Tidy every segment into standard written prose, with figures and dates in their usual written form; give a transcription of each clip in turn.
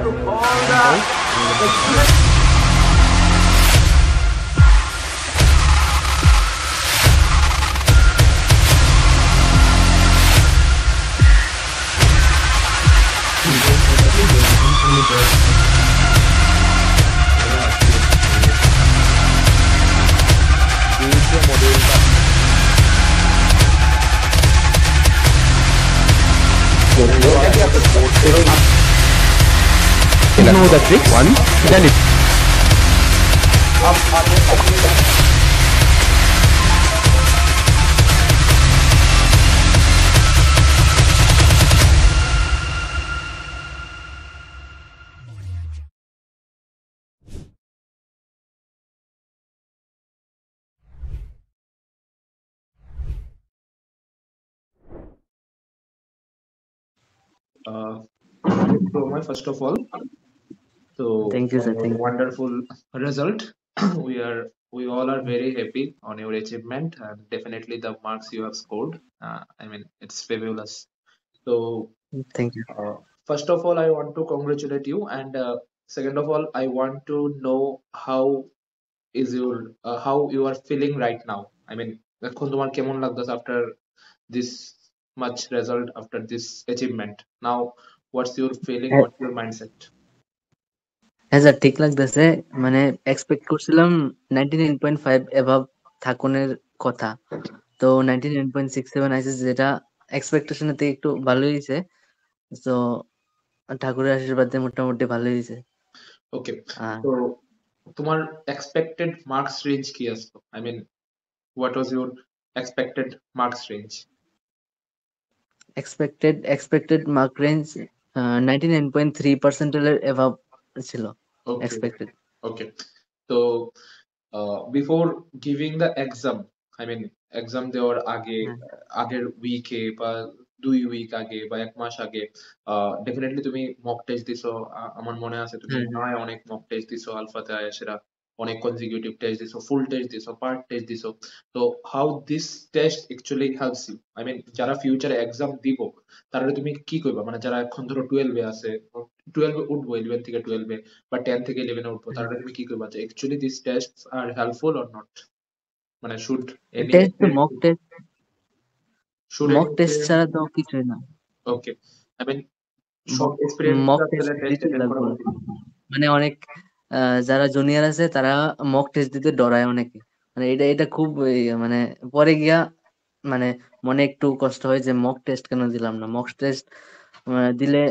to all the students. Know the trick. One, then it. So my first of all, so Thank you, sir. Thank you. wonderful result. We all are very happy on your achievement, and definitely the marks you have scored. I mean, it's fabulous. So Thank you. first of all, I want to congratulate you, and second of all, I want to know how you are feeling right now. I mean, এখন তোমার কেমন লাগতেছে after this much result, after this achievement. Now, what's your feeling? হ্যাঁ What's your mindset? হ্যাঁ sir, ঠিক লাগতেছে। মানে expect করছিলাম 99.5 এভাব থাকুনের কথা, তো 99.67 আইসে, যেটা এক্সপেকটেশনের থেকে একটু ভালোই হয়েছে। তো ঠাকুরের আশীর্বাদে মোটামুটি ভালোই হয়েছে। Okay, so তোমার expected marks range কি আসলো? I mean, what was your expected marks range? Expected mark range 99.3% এর এভাব ছিল Okay, expected. okay. So before giving the exam, I mean exam দেওয়ার আগে, আগের উইকে বা 2 উইক আগে বা 1 মাস আগে, ডেফিনেটলি তুমি মক টেস্ট দিছো। আমার মনে আছে তুমি নয় অনেক মক টেস্ট দিছো, আলফাতে আয়াসেরা অনেক কনজিকিউটিভ টেস্ট দিছো, ফুল টেস্ট দিছো, পার্ট টেস্ট দিছো। তো how this test actually helps you? I mean যারা ফিউচারে এক্সাম দিব তারা তুমি কি করবা? মানে যারা এখন ধরো 12-এ আছে, 12-এ উঠবো, 11 থেকে 12-এ বা 10 থেকে 11-এ উঠবো, তারা তুমি কি করবা যে actually this tests are helpful or not? মানে should any test mock test ছাড়া তো কিছুই না। ওকে, আই মিন সব এক্সপেরিয়েন্স মক আসলে টেস্ট টেস্ট অ্যাটেন্ড করা লাগবে। উচিত। মানে অনেক যারা জুনিয়র আছে তারা মক টেস্ট দিতে ডরায় অনেকে। মানে এটা এটা খুব মানে পরে গিয়া মানে মনে একটু কষ্ট হয় যে মক টেস্ট কেন দিলাম না। মক টেস্ট দিলে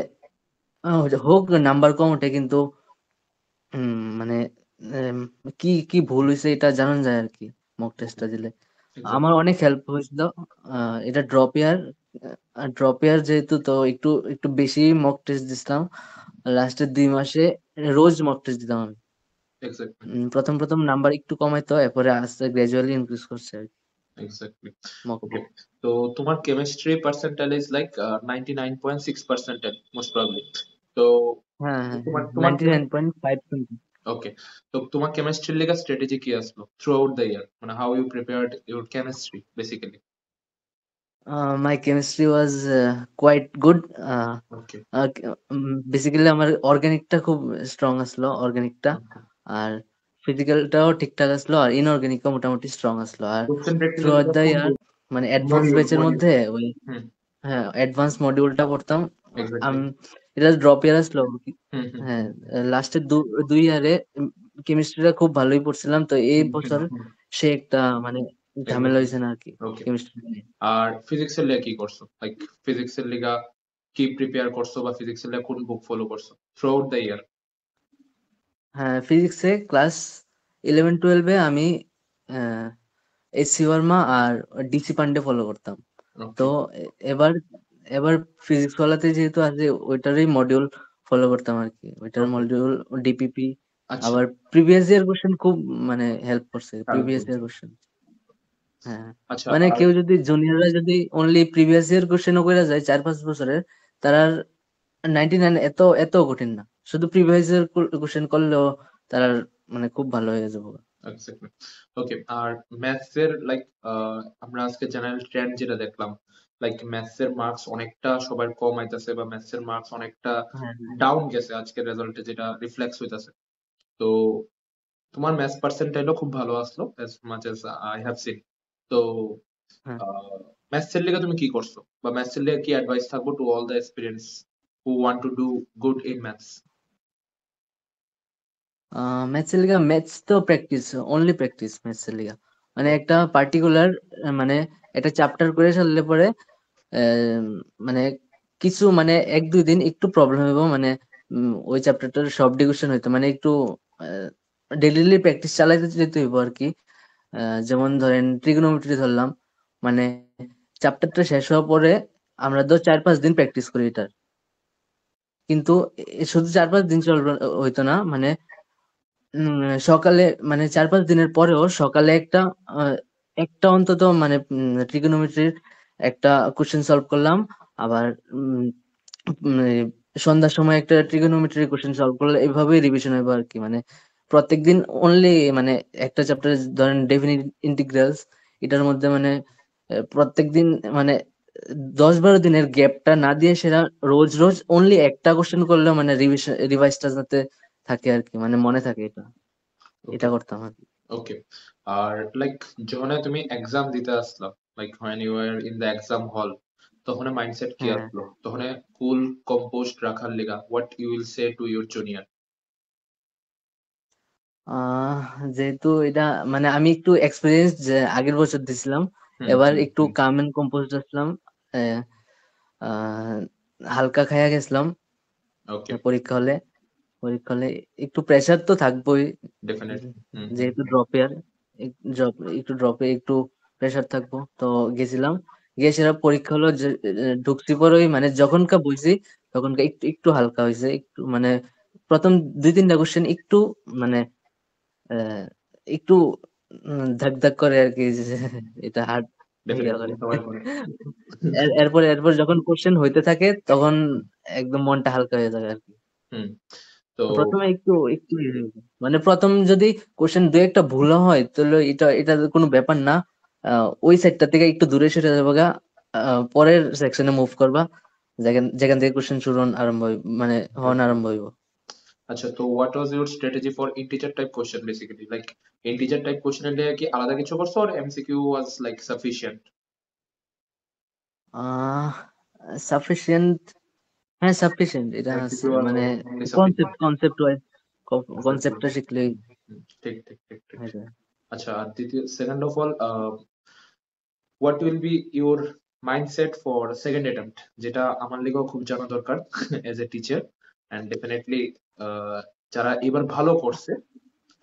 হোক নাম্বার কম ওঠে, কিন্তু মানে উম, কি কি ভুল হয়েছে এটা জানান যায় আর কি মক টেস্টটা দিলে। আমার অনেক হেল্প হয়েছিল। এটা ড্রপ ইয়ার যেহেতু, তো একটু একটু বেশি মক টেস্ট দিছিলাম। লাস্টের 2 মাসে রোজ মক টেস্ট দিতাম আমি। এক্স্যাক্টলি, প্রথম নাম্বার একটু কমাইতো, এরপরে আস্তে গ্রাজুয়ালি ইনক্রিজ করছে আর কি এক্স্যাক্টলি। মক ওকে, টেস্ট। তো তোমার chemistry percentile is like 99.6%, most probably. তো হ্যাঁ হ্যাঁ তোমার হ্যাঁ, তোমার 99.5। ওকে, তো তোমার কেমিস্ট্রির লেগা স্ট্র্যাটেজি কি আসলো থ্রু আউট দ্য ইয়ার? মানে how you prepared your chemistry basically? My chemistry was quite good. Okay, basically আমার অর্গানিকটা খুব স্ট্রং আসলো, অর্গানিকটা। আর ফিজিক্যালটাও ঠিকঠাক আসলো, আর ইনঅর্গানিকও মোটামুটি স্ট্রং আসলো। আর কোশ্চেন থ্রু আউট প্র্যাকটিসের দ্য কোন ইয়ার মানে অ্যাডভান্স মডিউল ব্যাচের মডিউল? মধ্যে ওই হুম, হ্যাঁ অ্যাডভান্স মডিউলটা পড়তাম। এক্স্যাক্টলি। আমি এটা ড্রপ ইয়ার আসলো। হুম হুম হ্যাঁ, লাস্টের 2 ইয়ারে কেমিস্ট্রিটা খুব ভালোই পড়ছিলাম, তো এই হুম হুম বছর হুম, সে একটা মানে ঝামেলা এক্স্যাক্টলি। হয়েছে না আর কি ওকে, কেমিস্ট্রি নিয়ে। আর ফিজিক্সের লেগে কি করছো? লাইক ফিজিক্সের লেগা কি প্রিপেয়ার করছো, বা ফিজিক্সের লেগে কোন বুক ফলো করছো থ্রু আউট দ্য ইয়ার? হ্যাঁ, ফিজিক্সে ক্লাস 11-12-এ আমি এসসি বর্মা আর ডিসি পান্ডে ফলো করতাম। তো ওকে, এবার এবার ফিজিক্স ওয়ালাতে যেহেতু আছে, ওইটারই মডিউল ফলো করতাম আর কি, ওইটার ওকে, মডিউল ডিপিপি। আচ্ছা, আবার প্রিভিয়াস ইয়ার কোশ্চেন খুব মানে হেল্প করছে, হেল্প প্রিভিয়াস ইয়ার করছে। কোশ্চেন। হ্যাঁ, আচ্ছা, মানে আর কেউ যদি জুনিয়ররা যদি অনলি প্রিভিয়াস ইয়ার কোশ্চেনও করে যায় 4-5 বছরের, তারা 99 এত এত কঠিন না। শুধু প্রিভিয়াস ইয়ার কোশ্চেন করলেও তারা মানে খুব ভালো হয়ে যাবে। এক্স্যাক্টলি। ওকে, আর ম্যাথস এর লাইক আমরা আজকে জেনারেল ট্রেন্ড যেটা দেখলাম লাইক ম্যাথসের মার্কস অনেকটা সবার কম আইতাছে বা ম্যাথসের মার্কস অনেকটা হ্যাঁ ডাউন গেছে আজকের রেজাল্টে, যেটা রিফ্লেক্স হইতাছে। তো তোমার ম্যাথস পার্সেন্টাইলও খুব ভালো আসলো as much as I have seen. তো হ্যাঁ। ম্যাথসের লিগে তুমি কি করছো, বা ম্যাথসের লিগে কি অ্যাডভাইস থাকবো to all the experience who want to do good in maths? ম্যাথসের লিগা ম্যাথস তো প্র্যাকটিস, অনলি প্র্যাকটিস ম্যাথসের লিগা। মানে একটা পার্টিকুলার মানে একটা চ্যাপ্টার করে ফেললে পরে আহ, মানে কিছু মানে 1-2 দিন একটু প্রবলেম হইব, মানে ওই চ্যাপ্টারটার সব ডিভিশন হইতো মানে একটু ডেইলি প্র্যাকটিস চালাইতে যেতে হইব আর কি। যেমন ধরেন ট্রিগোনোমেট্রি ধরলাম, মানে চ্যাপ্টারটা শেষ হওয়ার পরে আমরা তো 4-5 দিন প্র্যাকটিস করি এটা, কিন্তু শুধু 4-5 দিন চলবে হইতো না, মানে সকালে মানে 4-5 দিনের পরেও সকালে আহ, একটা অন্তত মানে ট্রিগোনোমেট্রির একটা কোশ্চেন সলভ করলাম। আবার উম, উম, এই সন্ধ্যার সময় একটা ট্রিগোনোমেট্রি কোশ্চেন সলভ করলে এইভাবেই রিভিশন হবে আর কি। মানে প্রত্যেকদিন অনলি মানে একটা চ্যাপ্টার ধরেন ডেফিনিট ইন্টিগ্রালস, এটার মধ্যে মানে প্রত্যেকদিন মানে 10-12 দিনের গ্যাপটা না দিয়ে সেটা রোজ রোজ অনলি একটা কোশ্চেন করলেও মানে রিভাইজটা যাতে থাকে আর কি, মানে মনে থাকে এটা, ওকে, এটা করতাম আর কি। ওকে। আর লাইক যখন তুমি এক্সাম দিতে আসলা, like when you are in the exam hall, তখন মাইন্ডসেট কি হ্যাঁ। আসলো, তখন কুল কম্পোজড রাখার লিগা what you will say to your junior? আহ যেহেতু এটা মানে আমি একটু এক্সপিরিয়েন্স যে আগের বছর দিছিলাম, হুম এবার হুম একটু হুম। কাম এন্ড কম্পোজ আসলাম। আহ, আহ, হালকা খায়া গেছিলাম ওকে, পরীক্ষা হলে একটু প্রেসার তো থাকবোই, ডেফিনেটলি। হুম হুম যেহেতু হুম। ড্রপের একটু ড্রপে একটু প্রেসার থাকবো তো গেছিলাম। গিয়ে সেটা পরীক্ষা হলো যে ঢুকছি পরেই মানে যখনকার বুঝছি তখনকার একটু একটু হালকা হয়েছে একটু, মানে প্রথম 2-3টা কোশ্চেন একটু মানে আহ, একটু ধাক ধাক করে আর কি, যে এটা হার্ড ইয়ে ডেফিনেটলি করে। সবাই করে। এরপর যখন কোশ্চেন হইতে থাকে তখন একদম মনটা হালকা হয়ে যায় আর কি। হুম। তো প্রথমে একটু একটু মানে প্রথম যদি কোশ্চেন দু একটা ভুল হয় তাহলে এটা কোনো ব্যাপার না। ওই সেটটা থেকে একটু দূরে সরে যাবে গা, পরের সেকশনে মুভ করবা, যেখান যেখান থেকে কোশ্চেন শুরু মানে হন আরম্ভ হইব। আচ্ছা, তো what was your strategy for integer type question basically, like integer type question এর কি আলাদা কিছু করছো, আর MCQ was like sufficient? Ah sufficient, হ্যাঁ সাফিসিয়েন্ট এটা এমসিকিউ ওয়াজ মানে only sufficient. Concept wise concept. কনসেপ্টটা শিখলেই ঠিক ঠিক ঠিক ঠিক। হয়ে যায়। আচ্ছা, আর দ্বিতীয়, second of all, what will be your mindset for second attempt, যেটা আমার লিগেও খুব জানা দরকার as a teacher, and definitely যারা এবার ভালো করছে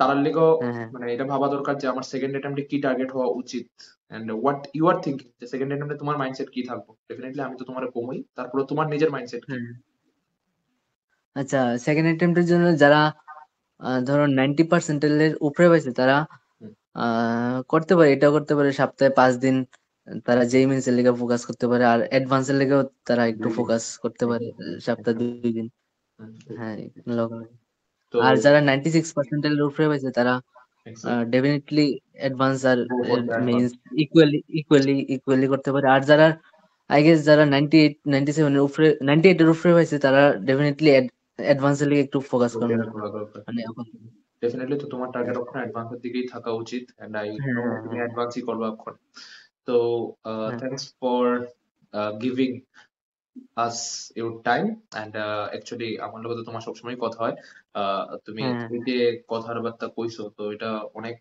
তারার লিগেও হ্যাঁ হ্যাঁ মানে এটা ভাবা দরকার যে আমার সেকেন্ড অ্যাটেম্পটে কি টার্গেট হওয়া উচিত, and what you are thinking যে সেকেন্ড অ্যাটেম্পটে তোমার মাইন্ডসেট কি থাকবো। ডেফিনেটলি আমি তো তোমার কমই, তারপরে তোমার নিজের মাইন্ডসেট কি? হ্যাঁ। আচ্ছা, সেকেন্ড অ্যাটেম্পটের জন্য যারা ধরো 90% উপরে পাইছে তারা হুম, করতে পারে, এটা করতে পারে সপ্তাহে 5 দিন তারা যেই মিনস এর লেগে ফোকাস করতে পারে, আর অ্যাডভান্স এর লেগেও তারা একটু 2 দিন। ফোকাস করতে পারে সপ্তাহে একদম। 2 দিন। ঠিক। হ্যাঁ লগাই। তো আর যারা 96% উপরে পাইছে তারা এক্স্যাক্টলি, ডেফিনেটলি অ্যাডভান্স আর go for the advance. Mains equally করতে পারে। আর যারা আই গেস যারা 97 এর উপরে 98 এর উপরে পাইছে তারা ডেফিনেটলি অ্যাডভান্স এর লেগে একটু ফোকাস করেন, প্রিপারেশন করা দরকার। মানে এখন। ডেফিনেটলি তো তোমার টার্গেট অক্ষণ অ্যাডভান্সের দিকেই থাকা উচিত, এন্ড আই হ্যাঁ নো হ্যাঁ তুমি হ্যাঁ অ্যাডভান্সই করবে অক্ষণ। তো হ্যাঁ thanks for giving us your time, and actually আমার লগে তো তোমার সবসময় কথা হয়। তুমি হ্যাঁ এই যে কথার বার্তা কইছো, তো এটা অনেক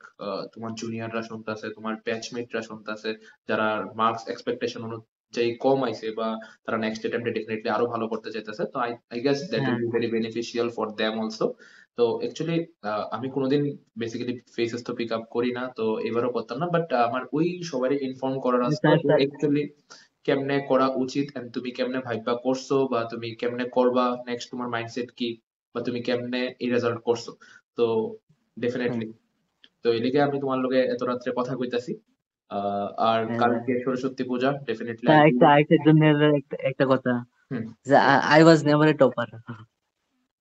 তোমার জুনিয়ররা শুনতাছে, তোমার ব্যাচমেটরা শুনতাছে, যারা মার্কস এক্সপেকটেশন অনুযায়ী কম আইছে, বা তারা নেক্সট অ্যাটেম্পটে ডেফিনেটলি আরো ভালো করতে চাইতেছে, তো I I guess that will হ্যাঁ be very beneficial for them also. তো অ্যাকচুয়ালি আমি কোনোদিন বেসিক্যালি ফেসেস তো পিক আপ করি না, তো এবারও করতাম না, বাট আমার ওই সবারই ইনফর্ম করার আসতো স্যার যে স্যার অ্যাকচুয়ালি কেমনে করা উচিত, and তুমি কেমনে ভাইবা করছো, বা তুমি কেমনে করবা নেক্সট, তোমার মাইন্ডসেট কি, বা তুমি কেমনে এই রেজাল্ট করছো। তো হ্যাঁ ডেফিনেটলি, তো এই লিগে আমি তোমার লগে এত রাত্রে কথা কইতাছি। আর হ্যাঁ। কালকে সরস্বতী পূজা, ডেফিনেটলি তা আই একটা উইল। আরেকটা জুনিয়র একটা কথা, হুম। যে I was never a topper,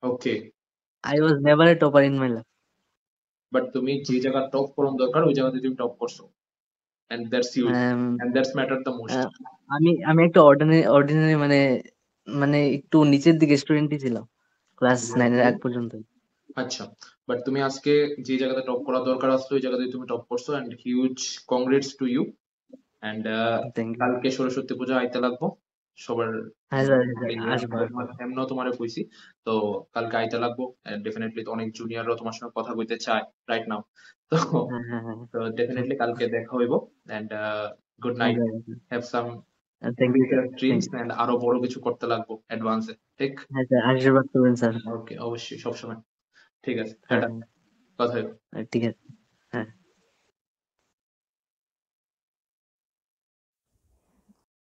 okay, I was never a topper in my life. But তুমি যে জায়গা টপ করুন দরকার ওই জায়গাতে তুমি টপ করছো। and that's huge, and that's matter the most. আহ, আমি আমি একটা অর্ডিনারি মানে মানে একটু নিচের দিকে স্টুডেন্টই ছিলাম ক্লাস 9 এর আগ পর্যন্ত। আচ্ছা, বাট তুমি আজকে যে জায়গাতে টপ করা দরকার আসলো ওই জায়গাতে তুমি টপ করছো, and huge congrats to you. And thank you. কালকে সরস্বতী পূজা আইতে লাগবো সবার, হ্যাঁ স্যার, আসবো। এমনও তোমারে কইছি। তো কালকে আইতে লাগবো, ডেফিনেটলি অনেক জুনিয়ররা তোমার সঙ্গে কথা কইতে চায় রাইট নাও। তো হ্যাঁ হ্যাঁ হ্যাঁ, তো ডেফিনেটলি কালকে দেখা হইব। And good night, have some thank you sir, dreams, and আরো বড় কিছু করতে লাগবো অ্যাডভান্সে, ঠিক? হ্যাঁ স্যার, আশীর্বাদ করবেন স্যার। ওকে, অবশ্যই, সবসময়। ঠিক আছে, হ্যাঁ টাটা, কথা হবে। হ্যাঁ, ঠিক আছে।